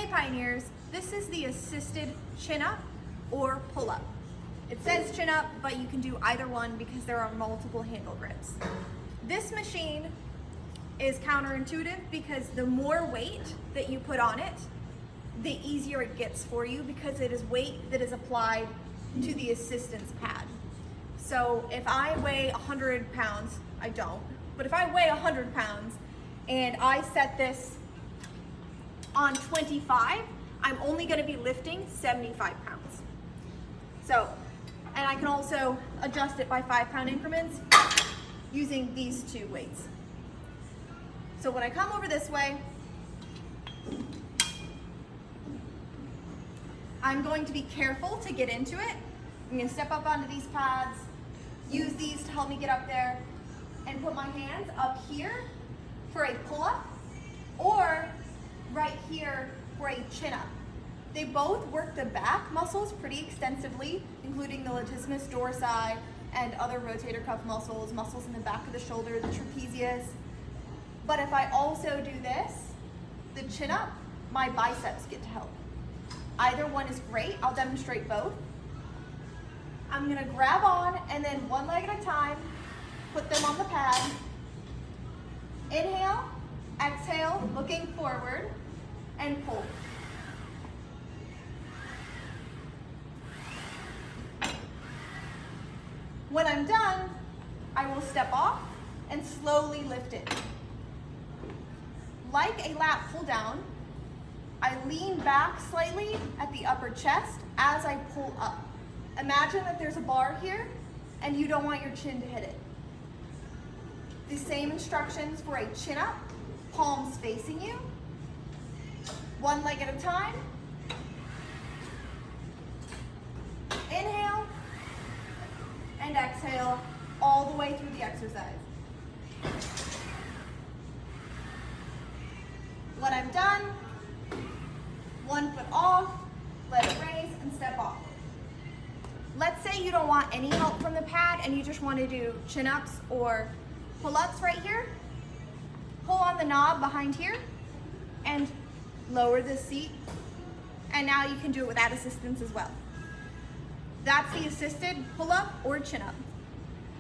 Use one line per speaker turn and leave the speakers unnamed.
Pioneers, this is the assisted chin-up or pull-up. It says chin-up, but you can do either one because there are multiple handle grips. This machine is counterintuitive because the more weight that you put on it, the easier it gets for you because it is weight that is applied to the assistance pad. So if I weigh 100 pounds, I don't, but if I weigh 100 pounds and I set this on 25, I'm only gonna be lifting 75 pounds. So, and I can also adjust it by 5-pound increments using these two weights. So when I come over this way, I'm going to be careful to get into it. I'm gonna step up onto these pads, use these to help me get up there, and put my hands up here for a pull-up, or right here for a chin-up. They both work the back muscles pretty extensively, including the latissimus dorsi and other rotator cuff muscles, muscles in the back of the shoulder, the trapezius. But if I also do this, the chin-up, my biceps get to help. Either one is great. I'll demonstrate both. I'm gonna grab on and then one leg at a time, put them on the pad. Inhale, exhale, looking forward, and pull. When I'm done, I will step off and slowly lift it. Like a lat pull down, I lean back slightly at the upper chest as I pull up. Imagine that there's a bar here and you don't want your chin to hit it. The same instructions for a chin up, palms facing you. One leg at a time. Inhale and exhale all the way through the exercise. When I'm done, 1 foot off, let it raise and step off. Let's say you don't want any help from the pad and you just want to do chin-ups or pull-ups right here. Pull on the knob behind here and lower the seat. And now you can do it without assistance as well. That's the assisted pull-up or chin-up.